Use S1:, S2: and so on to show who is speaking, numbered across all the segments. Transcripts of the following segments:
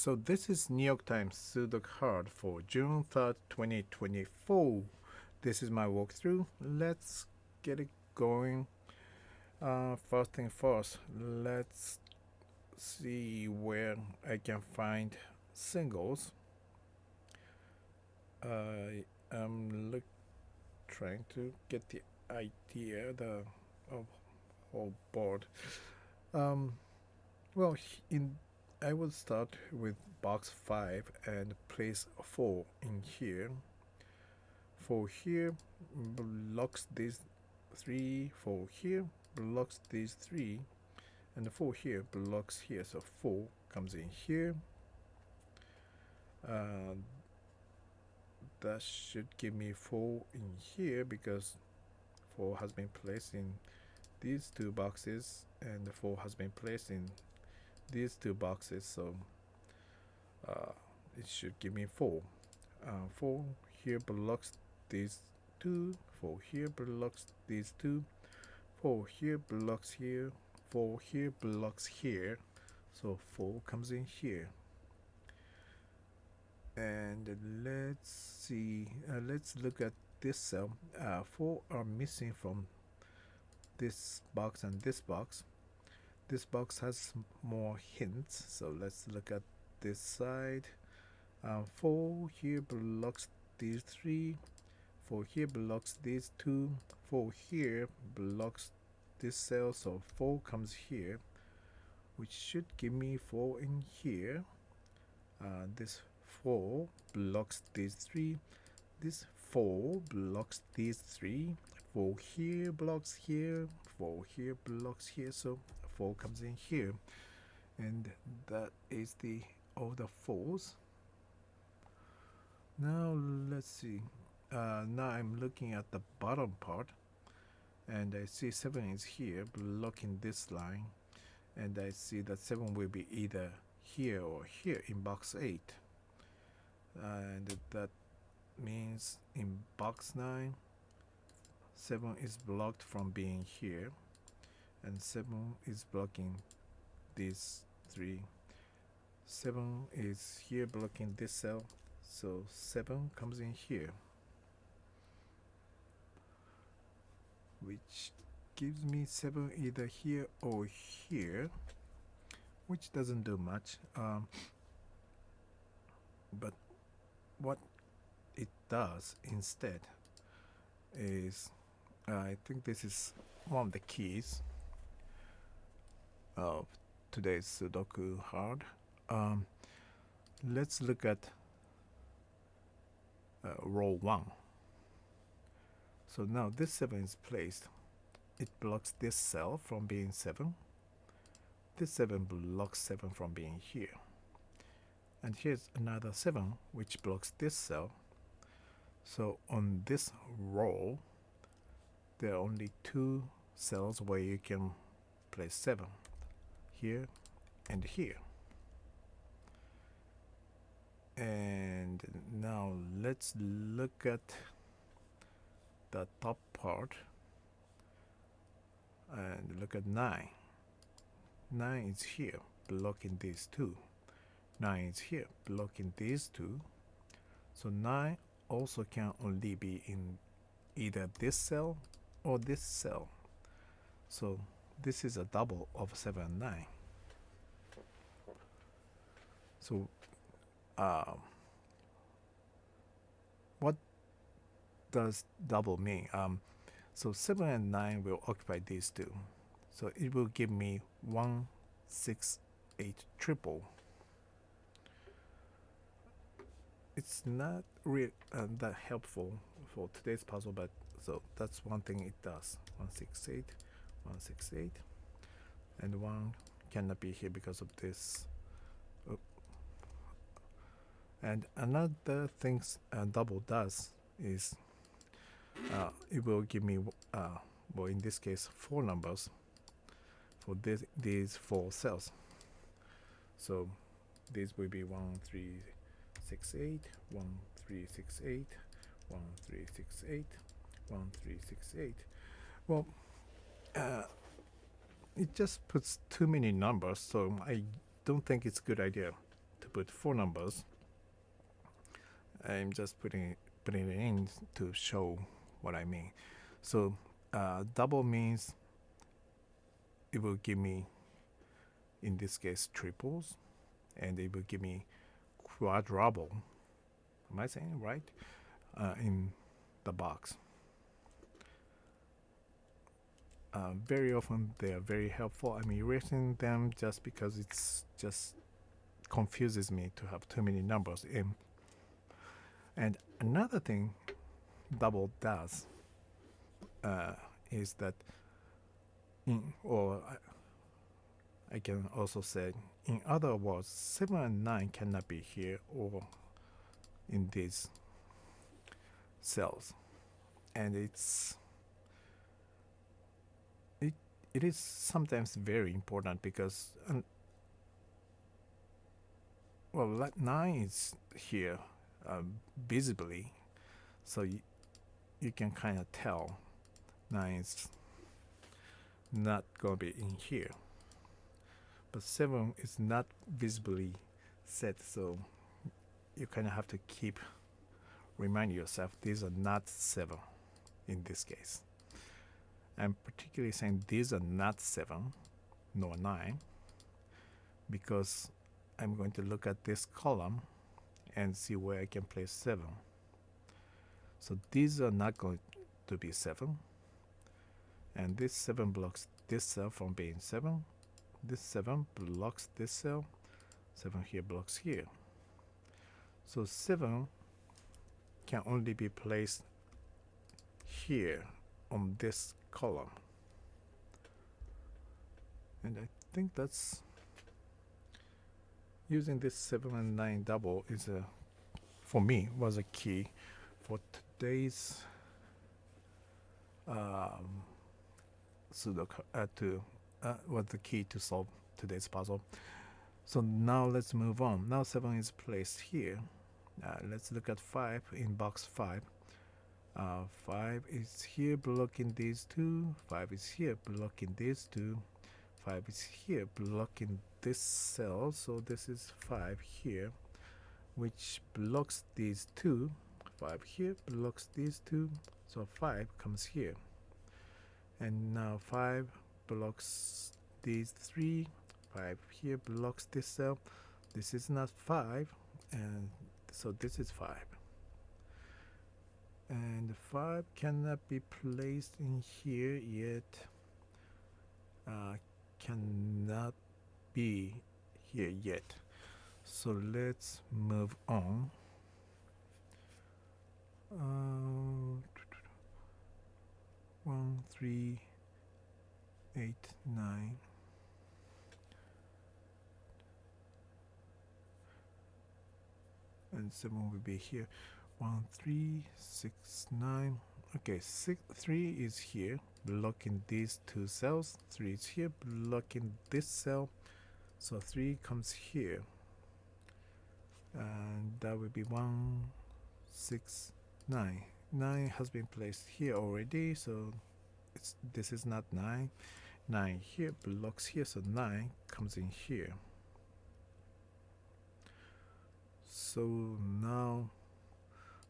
S1: So this is New York Times Sudoku card for June 3rd, 2024. This is my walkthrough. Let's get it going. First thing first, let's see where I can find singles. I am trying to get the idea of whole board. Um, well, in I will start with box 5 and place 4 in here. 4 here blocks these 3, 4 here blocks these 3, and the 4 here blocks here. So 4 comes in here. That should give me 4 in here because 4 has been placed in these two boxes and the 4 has been placed in these two boxes, so it should give me 4. 4 here blocks these 2, 4 here blocks these 2, 4 here blocks here, 4 here blocks here, so 4 comes in here. And let's see, let's look at this cell. 4 are missing from this box and this box. This box has more hints, so let's look at this side. 4 here blocks these 3, 4 here blocks these 2, 4 here blocks this cell, so 4 comes here, which should give me 4 in here. This 4 blocks these 3, this 4 blocks these 3, 4 here blocks here, 4 here blocks here, so 4 comes in here, and that is the all the 4s. Now let's see. Now I'm looking at the bottom part, and I see 7 is here blocking this line, and I see that 7 will be either here or here in box 8, and that means in box 9 7 is blocked from being here, and 7 is blocking these 3. 7 is here blocking this cell, so 7 comes in here, which gives me 7 either here or here, which doesn't do much. But what it does instead is, I think this is one of the keys of today's Sudoku hard. Let's look at row 1. So now this 7 is placed. It blocks this cell from being 7. This 7 blocks 7 from being here. And here's another 7 which blocks this cell. So on this row, there are only 2 cells where you can place 7. Here and here. And now let's look at the top part and look at 9. 9 is here blocking these 2. 9 is here blocking these 2. So 9 also can only be in either this cell or this cell. So this is a double of 7 and 9. So what does double mean? So 7 and 9 will occupy these 2. So it will give me 1, 6, 8 triple. It's not really that helpful for today's puzzle, but so that's one thing it does. 1, 6, 8, 1, 6, 8, and 1 cannot be here because of this. And another thing double does is it will give me, well, in this case, 4 numbers for these 4 cells. So these will be 1, 3, 6, 8, 1, 3, 6, 8, 1, 3, 6, 8, 1, 3, 6, 8. Well, it just puts too many numbers, so I don't think it's a good idea. to put four numbers. I'm just putting it in to show what I mean. So double means it will give me, in this case, triples, and it will give me quadruple. Am I saying it right? In the box. Very often they are very helpful. I'm erasing them just because it's just confuses me to have too many numbers in. And another thing double does is that or I can also say, in other words, 7 and 9 cannot be here or in these cells. And it is sometimes very important because, well, 9 is here visibly, so you can kind of tell 9 is not going to be in here. But 7 is not visibly set, so you kind of have to remind yourself these are not 7 in this case. I'm particularly saying these are not 7 nor 9 because I'm going to look at this column and see where I can place 7. So these are not going to be 7, and this 7 blocks this cell from being 7. This 7 blocks this cell. 7 here blocks here. So 7 can only be placed here on this column. And I think that's using this 7 and 9 double is for me was a key for today's Sudoku was the key to solve today's puzzle. So now let's move on. Now 7 is placed here. Let's look at 5 in box 5. 5 is here blocking these two. 5 is here blocking these two. 5 is here blocking this cell. So this is 5 here, which blocks these two. 5 here blocks these two. So 5 comes here. And now 5 blocks these 3. 5 here blocks this cell. This is not 5, and so this is 5. And 5 cannot be placed in here yet. Cannot be here yet. So let's move on. 1, 3, 8, 9. And 7 will be here. 1, 3, 6, 9. Okay, 3 is here, blocking these two cells. 3 is here, blocking this cell. So 3 comes here. And that will be 1, 6, 9. 9 has been placed here already, so this is not 9. 9 here blocks here, so 9 comes in here. So now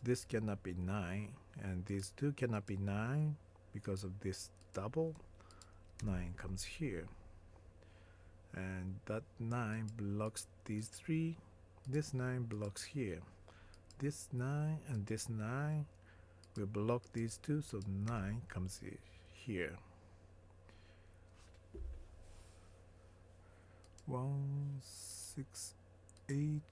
S1: this cannot be 9, and these two cannot be 9 because of this double. 9 comes here, and that 9 blocks these 3. This 9 blocks here. This 9 and this 9 will block these two, so 9 comes here. 1, 6, 8,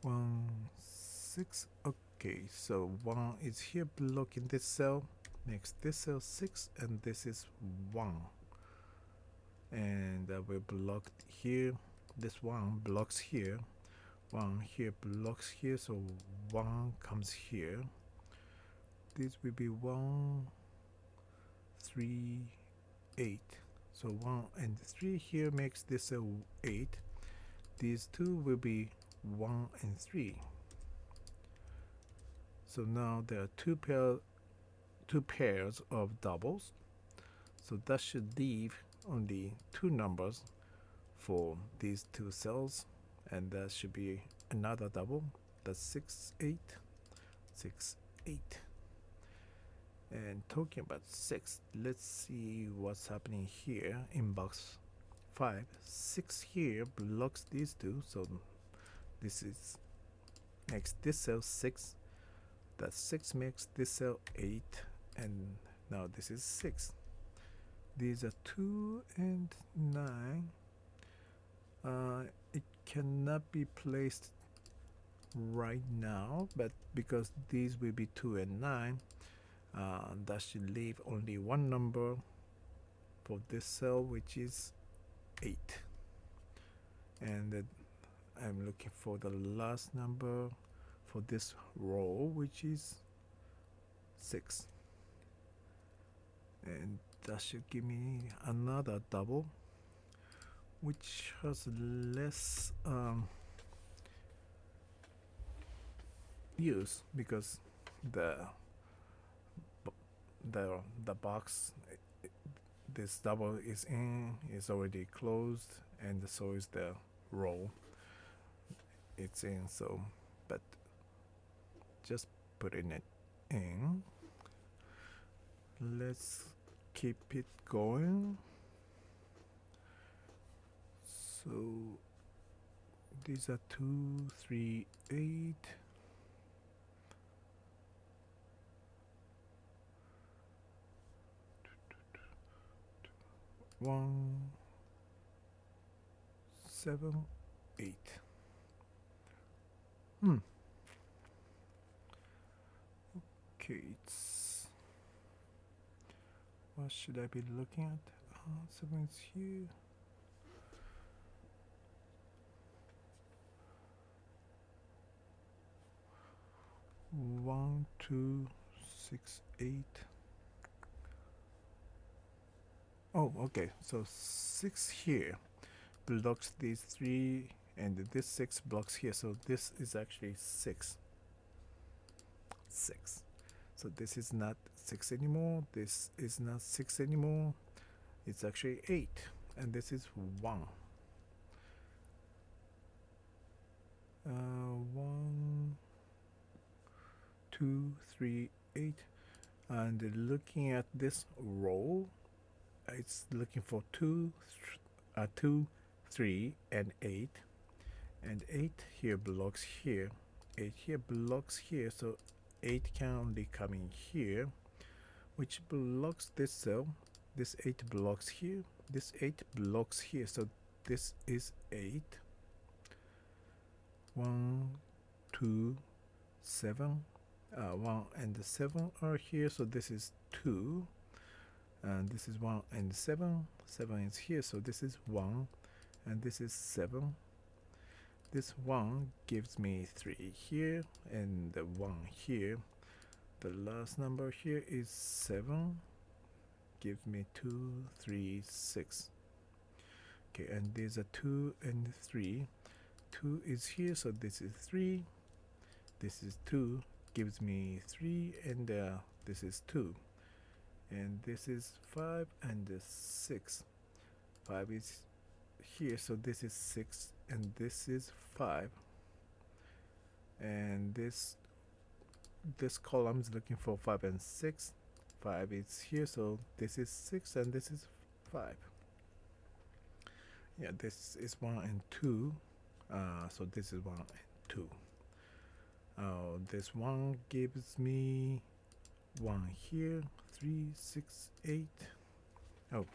S1: 1, 6. Okay, so 1 is here blocking this cell, makes this cell 6, and this is 1. And that will block here. This 1 blocks here. 1 here blocks here, so 1 comes here. This will be 1, 3, 8. So 1 and 3 here makes this 8. These two will be 1 and 3. So now there are two pairs of doubles. So that should leave only 2 numbers for these two cells, and that should be another double. That's 6 8 6 8. And talking about 6, let's see what's happening here in box 5. 6 here blocks these two, so this is makes this cell 6. That 6 makes this cell 8, and now this is 6. These are 2 and 9. It cannot be placed right now, but because these will be 2 and 9, that should leave only one number for this cell, which is 8. And I'm looking for the last number for this row, which is 6. And that should give me another double, which has less use because the box this double is in is already closed, and so is the row it's in. So, but just putting it in. Let's keep it going. So these are 2 3 8. One 7 8. Okay, it's what should I be looking at? 7 is here. 1 2 6 8. Oh, okay. So 6 here blocks these 3, and this 6 blocks here. So this is actually 6. 6. So this is not 6 anymore. This is not 6 anymore. It's actually 8. And this is 1. 1 2 3 8. And looking at this row, it's looking for 2 3 and 8, and 8 here blocks here, 8 here blocks here, so 8 can only come in here, which blocks this cell. This 8 blocks here, this 8 blocks here, so this is 8. 1 2 7. 1 and 7 are here, so this is 2. And this is 1 and 7. 7 is here, so this is 1, and this is 7. This 1 gives me 3 here, and the 1 here. The last number here is 7, gives me 2 3 6. Okay, and these are 2 and 3. 2 is here, so this is 3. This is 2, gives me 3, and this is 2. And this is 5 and 6. 5 is here, so this is 6, and this is 5. And this column is looking for 5 and 6. 5 is here, so this is 6, and this is 5. Yeah, this is 1 and 2. So this is 1 and 2. This 1 gives me 1 here, 3 6 8. Oh,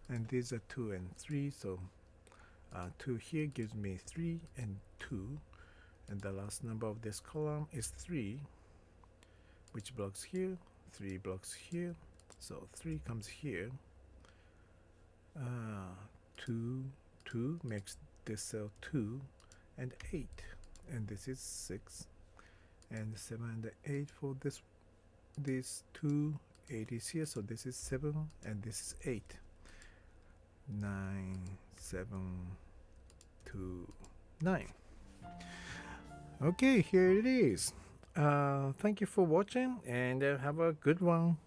S1: and these are 2 and 3, so 2 here gives me 3 and 2, and the last number of this column is 3, which blocks here, 3 blocks here, so 3 comes here. 2 2 makes this cell 2 and 8, and this is 6, and 7 and 8 for this 2. 8 is here, so this is 7, and this is 8. 9 7 2 9. Okay, here it is. Thank you for watching, and have a good one.